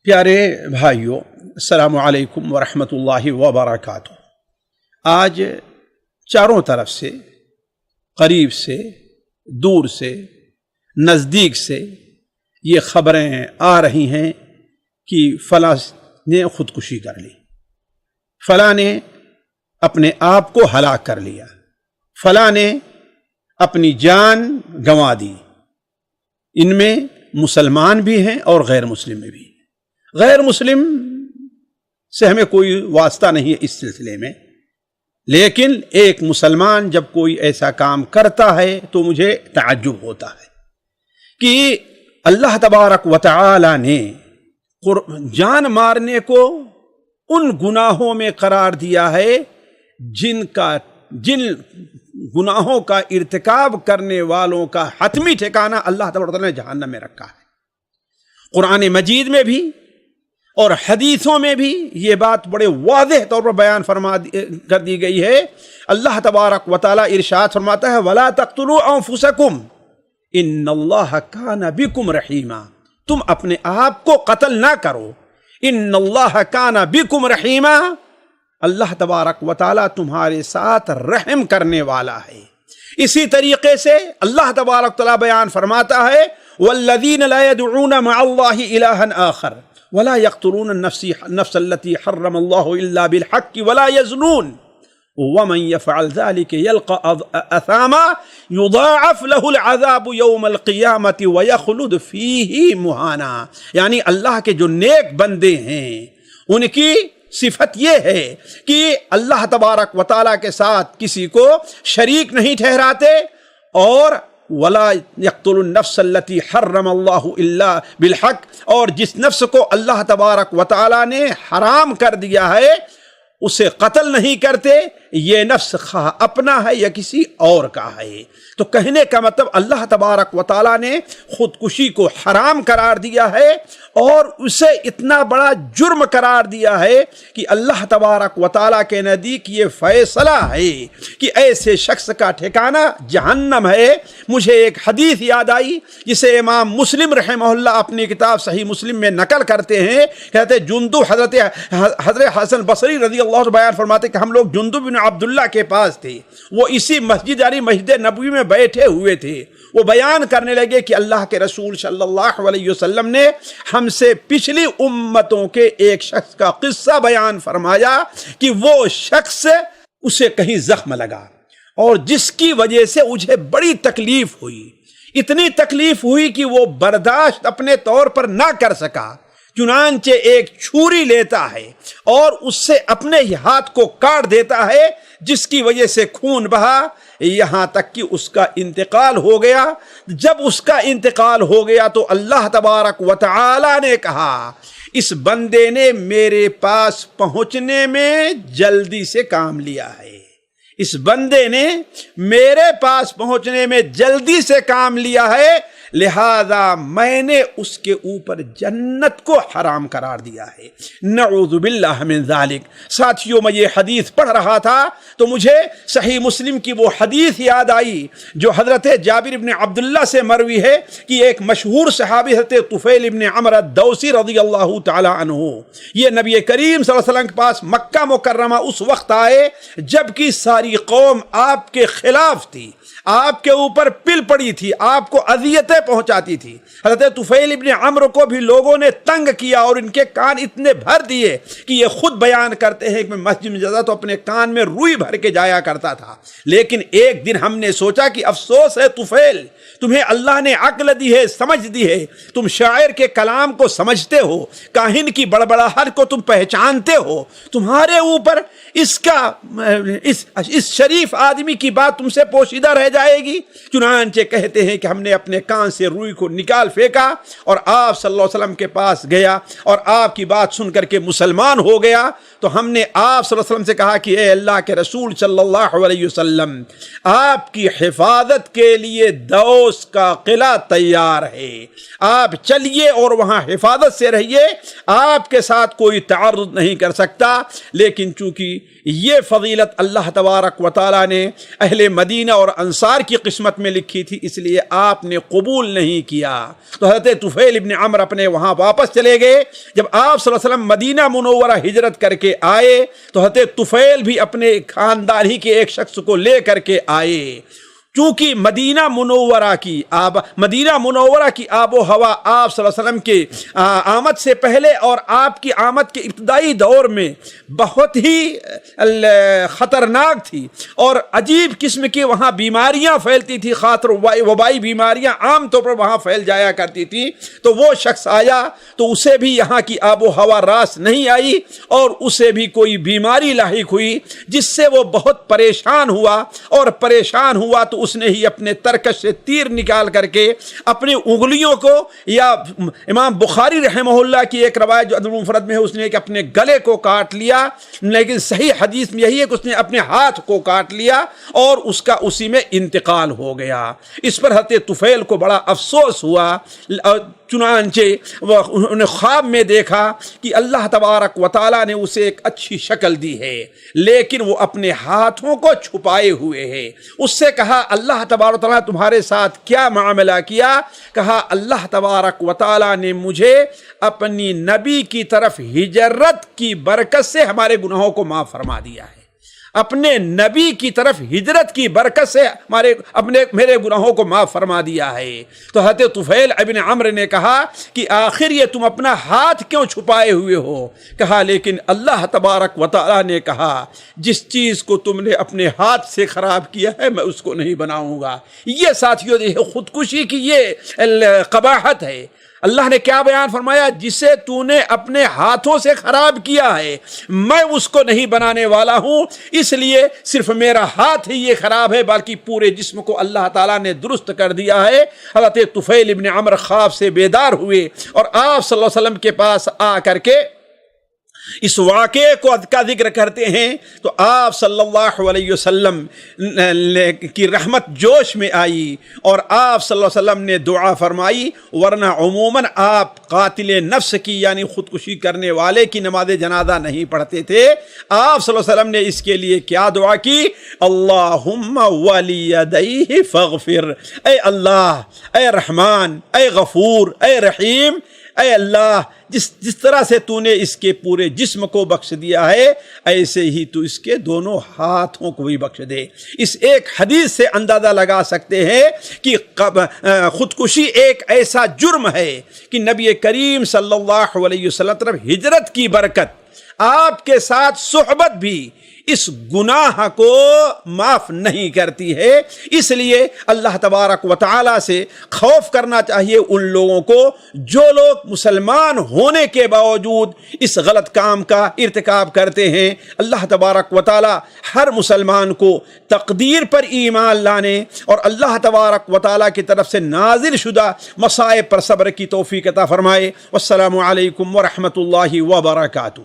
پیارے بھائیوں، السلام علیکم ورحمۃ اللہ وبرکاتہ۔ آج چاروں طرف سے، قریب سے، دور سے، نزدیک سے یہ خبریں آ رہی ہیں کہ فلاں نے خودکشی کر لی، فلاں نے اپنے آپ کو ہلاک کر لیا، فلاں نے اپنی جان گنوا دی۔ ان میں مسلمان بھی ہیں اور غیر مسلم میں بھی۔ غیر مسلم سے ہمیں کوئی واسطہ نہیں ہے اس سلسلے میں، لیکن ایک مسلمان جب کوئی ایسا کام کرتا ہے تو مجھے تعجب ہوتا ہے کہ اللہ تبارک و تعالی نے جان مارنے کو ان گناہوں میں قرار دیا ہے جن گناہوں کا ارتکاب کرنے والوں کا حتمی ٹھکانہ اللہ تبارک و تعالی نے جہنم میں رکھا ہے۔ قرآن مجید میں بھی اور حدیثوں میں بھی یہ بات بڑے واضح طور پر بیان کر دی گئی ہے۔ اللہ تبارک و تعالی ارشاد فرماتا ہے وَلَا تَقْتُلُوا أَنفُسَكُمْ إِنَّ اللَّهَ كَانَ بِكُمْ رَحِيمًا، تم اپنے آپ کو قتل نہ کرو، إِنَّ اللَّهَ كَانَ بِكُمْ رَحِيمًا، اللہ تبارک و تعالی تمہارے ساتھ رحم کرنے والا ہے۔ اسی طریقے سے اللہ تبارک و تعالی بیان فرماتا ہے وَالَّذِينَ لَا يَدْعُونَ مَعَ اللَّهِ إِلَٰهًا آخَرَ وَلَا يَقْتُلُونَ النَّفْسَ الَّتِي حَرَّمَ اللَّهُ إِلَّا بِالْحَقِّ وَلَا يَزْنُونَ وَمَنْ يَفْعَلْ ذَلِكَ يَلْقَ أَثَامًا يُضَاعَفْ لَهُ الْعَذَابُ يَوْمَ الْقِيَامَةِ وَيَخْلُدْ فِيهِ مُهَانًا، یعنی اللہ کے جو نیک بندے ہیں ان کی صفت یہ ہے کہ اللہ تبارک و تعالیٰ کے ساتھ کسی کو شریک نہیں ٹھہراتے، اور وَلَا يَقْتُلُ النَّفْسَ الَّتِي حَرَّمَ اللَّهُ إِلَّا بِالْحَقِّ، اور جس نفس کو اللہ تبارک و تعالیٰ نے حرام کر دیا ہے اسے قتل نہیں کرتے، یہ نفس خواہ اپنا ہے یا کسی اور کا ہے۔ تو کہنے کا مطلب اللہ تبارک و تعالیٰ نے خودکشی کو حرام قرار دیا ہے اور اسے اتنا بڑا جرم قرار دیا ہے کہ اللہ تبارک و تعالیٰ کے نزدیک یہ فیصلہ ہے کہ ایسے شخص کا ٹھکانہ جہنم ہے۔ مجھے ایک حدیث یاد آئی جسے امام مسلم رحمہ اللہ اپنی کتاب صحیح مسلم میں نقل کرتے ہیں، کہتے جندب حضرت حسن بصری رضی اللہ عنہ بیان فرماتے کہ ہم لوگ جندب بن عبداللہ کے پاس تھے، وہ اسی مسجد یعنی مسجد نبوی میں بیٹھے ہوئے تھے۔ وہ بیان کرنے لگے کہ اللہ کے رسول صلی اللہ علیہ وسلم نے ہم سے پچھلی امتوں کے ایک شخص کا قصہ بیان فرمایا کہ وہ شخص اسے کہیں زخم لگا اور جس کی وجہ سے مجھے بڑی تکلیف ہوئی، اتنی تکلیف ہوئی کہ وہ برداشت اپنے طور پر نہ کر سکا، چنانچہ ایک چھری لیتا ہے اور اس سے اپنے ہی ہاتھ کو کاٹ دیتا ہے، جس کی وجہ سے خون بہا یہاں تک کہ اس کا انتقال ہو گیا۔ جب اس کا انتقال ہو گیا تو اللہ تبارک و تعالی نے کہا اس بندے نے میرے پاس پہنچنے میں جلدی سے کام لیا ہے، اس بندے نے میرے پاس پہنچنے میں جلدی سے کام لیا ہے، لہذا میں نے اس کے اوپر جنت کو حرام قرار دیا ہے۔ نعوذ باللہ من ذالک۔ ساتھیوں، میں یہ حدیث پڑھ رہا تھا تو مجھے صحیح مسلم کی وہ حدیث یاد آئی جو حضرت جابر بن عبداللہ سے مروی ہے کہ ایک مشہور صحابی حضرت طفیل بن عمرو الدوسی رضی اللہ تعالی عنہ، یہ نبی کریم صلی اللہ علیہ وسلم کے پاس مکہ مکرمہ اس وقت آئے جبکہ ساری قوم آپ کے خلاف تھی، آپ کے اوپر پل پڑی تھی، آپ کو اذیتیں پہنچاتی تھی۔ حضرت طفیل ابن عمرو کو بھی لوگوں نے تنگ کیا اور ان کے کان اتنے بھر دیے کہ یہ خود بیان کرتے ہیں کہ میں مسجد میں جاتا تو اپنے کان میں روئی بھر کے جایا کرتا تھا، لیکن ایک دن ہم نے سوچا کہ افسوس ہے طفیل، تمہیں اللہ نے عقل دی ہے، سمجھ دی ہے، تم شاعر کے کلام کو سمجھتے ہو، کاہن کی بڑبڑاہٹ کو تم پہچانتے ہو، تمہارے اوپر اس شریف آدمی کی بات تم سے پوشیدہ رہ جائے گی۔ چنانچہ کہتے ہیں کہ ہم نے اپنے کان سے روئی کو نکال پھینکا اور آپ صلی اللہ علیہ وسلم کے پاس گیا اور آپ کی بات سن کر کے مسلمان ہو گیا۔ تو ہم نے آپ صلی اللہ علیہ وسلم سے کہا کہ اے اللہ کے رسول صلی اللہ علیہ وسلم، آپ کی حفاظت کے لیے دوس کا قلعہ تیار ہے، آپ چلیے اور وہاں حفاظت سے رہیے، آپ کے ساتھ کوئی تعارض نہیں کر سکتا۔ لیکن چونکہ یہ فضیلت اللہ تبارک و تعالیٰ نے اہل مدینہ اور انصار انصار کی قسمت میں لکھی تھی، اس لیے آپ نے قبول نہیں کیا۔ تو حضرت طفیل ابن عمرو اپنے وہاں واپس چلے گئے۔ جب آپ صلی اللہ علیہ وسلم مدینہ منورہ ہجرت کر کے آئے تو حضرت طفیل بھی اپنے خاندان ہی کے ایک شخص کو لے کر کے آئے۔ چونکہ مدینہ منورہ کی آب و ہوا آپ صلی اللہ علیہ وسلم کے آمد سے پہلے اور آپ کی آمد کے ابتدائی دور میں بہت ہی خطرناک تھی، اور عجیب قسم کی وہاں بیماریاں پھیلتی تھی، خاطر وبائی بیماریاں عام طور پر وہاں پھیل جایا کرتی تھی۔ تو وہ شخص آیا تو اسے بھی یہاں کی آب و ہوا راس نہیں آئی، اور اسے بھی کوئی بیماری لاحق ہوئی جس سے وہ بہت پریشان ہوا تو اس نے ہی اپنے ترکش سے تیر نکال کر کے اپنی انگلیوں کو، یا امام بخاری رحمہ اللہ کی ایک روایت جو ادب المفرد میں ہے اس نے کہ اپنے گلے کو کاٹ لیا، لیکن صحیح حدیث میں یہی ہے کہ اس نے اپنے ہاتھ کو کاٹ لیا اور اس کا اسی میں انتقال ہو گیا۔ اس پر حضرت طفیل کو بڑا افسوس ہوا، چنانچہ انہوں نے خواب میں دیکھا کہ اللہ تبارک و تعالیٰ نے اسے ایک اچھی شکل دی ہے، لیکن وہ اپنے ہاتھوں کو چھپائے ہوئے ہے۔ اس سے کہا اللہ تبارک و تعالیٰ تمہارے ساتھ کیا معاملہ کیا؟ کہا اللہ تبارک و تعالیٰ نے مجھے اپنی نبی کی طرف ہجرت کی برکت سے ہمارے گناہوں کو معاف فرما دیا ہے۔ اپنے نبی کی طرف ہجرت کی برکت سے میرے گناہوں کو معاف فرما دیا ہے۔ تو حضرت طفیل ابن عمرو نے کہا کہ آخر یہ تم اپنا ہاتھ کیوں چھپائے ہوئے ہو؟ کہا لیکن اللہ تبارک و تعالیٰ نے کہا جس چیز کو تم نے اپنے ہاتھ سے خراب کیا ہے میں اس کو نہیں بناؤں گا۔ یہ ساتھیوں خودکشی کی یہ قباحت ہے۔ اللہ نے کیا بیان فرمایا؟ جسے تو نے اپنے ہاتھوں سے خراب کیا ہے میں اس کو نہیں بنانے والا ہوں، اس لیے صرف میرا ہاتھ ہی یہ خراب ہے، باقی پورے جسم کو اللہ تعالیٰ نے درست کر دیا ہے۔ حضرت طفیل ابن عمرو خواب سے بیدار ہوئے اور آپ صلی اللہ علیہ وسلم کے پاس آ کر کے اس واقعے کا ذکر کرتے ہیں تو آپ صلی اللہ علیہ وسلم کی رحمت جوش میں آئی اور آپ صلی اللہ علیہ وسلم نے دعا فرمائی، ورنہ عموماً آپ قاتل نفس کی یعنی خودکشی کرنے والے کی نماز جنازہ نہیں پڑھتے تھے۔ آپ صلی اللہ علیہ وسلم نے اس کے لیے کیا دعا کی؟ اللہم ولیدیہ فاغفر، اے اللہ، اے رحمان، اے غفور، اے رحیم، اے اللہ جس طرح سے تو نے اس کے پورے جسم کو بخش دیا ہے ایسے ہی تو اس کے دونوں ہاتھوں کو بھی بخش دے۔ اس ایک حدیث سے اندازہ لگا سکتے ہیں کہ خودکشی ایک ایسا جرم ہے کہ نبی کریم صلی اللہ علیہ وسلم طرف ہجرت کی برکت، آپ کے ساتھ صحبت بھی اس گناہ کو معاف نہیں کرتی ہے۔ اس لیے اللہ تبارک و تعالیٰ سے خوف کرنا چاہیے ان لوگوں کو جو لوگ مسلمان ہونے کے باوجود اس غلط کام کا ارتکاب کرتے ہیں۔ اللہ تبارک و تعالیٰ ہر مسلمان کو تقدیر پر ایمان لانے اور اللہ تبارک و تعالیٰ کی طرف سے نازل شدہ مصائب پر صبر کی توفیق عطا فرمائے۔ والسلام علیکم ورحمۃ اللہ وبرکاتہ۔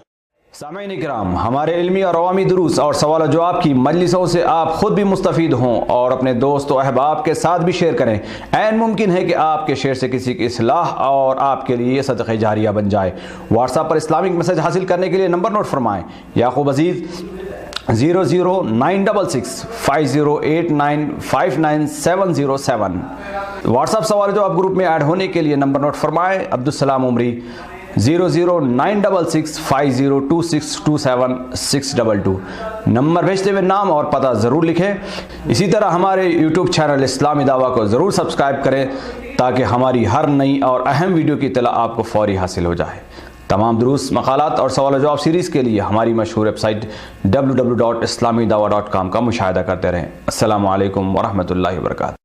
سامعین کرام، ہمارے علمی اور عوامی دروس اور سوال و جواب کی مجلسوں سے آپ خود بھی مستفید ہوں اور اپنے دوست و احباب کے ساتھ بھی شیئر کریں۔ عین ممکن ہے کہ آپ کے شیئر سے کسی کی اصلاح اور آپ کے لیے صدقہ جاریہ بن جائے۔ واٹس ایپ پر اسلامک میسج حاصل کرنے کے لیے نمبر نوٹ فرمائیں: یعقوب عزیز 00966 5089 59707۔ واٹس ایپ سوال جو آپ گروپ میں ایڈ ہونے کے لیے نمبر نوٹ فرمائیں: عبدالسلام عمری 00966 502627 622۔ نمبر بھیجتے ہوئے نام اور پتہ ضرور لکھیں۔ اسی طرح ہمارے یوٹیوب چینل اسلامی دعویٰ کو ضرور سبسکرائب کریں تاکہ ہماری ہر نئی اور اہم ویڈیو کی اطلاع آپ کو فوری حاصل ہو جائے۔ تمام دروس، مقالات اور سوال و جواب سیریز کے لیے ہماری مشہور ویب سائٹ www.islamidawah.com کا مشاہدہ کرتے رہیں۔ السلام علیکم ورحمۃ اللہ وبرکاتہ۔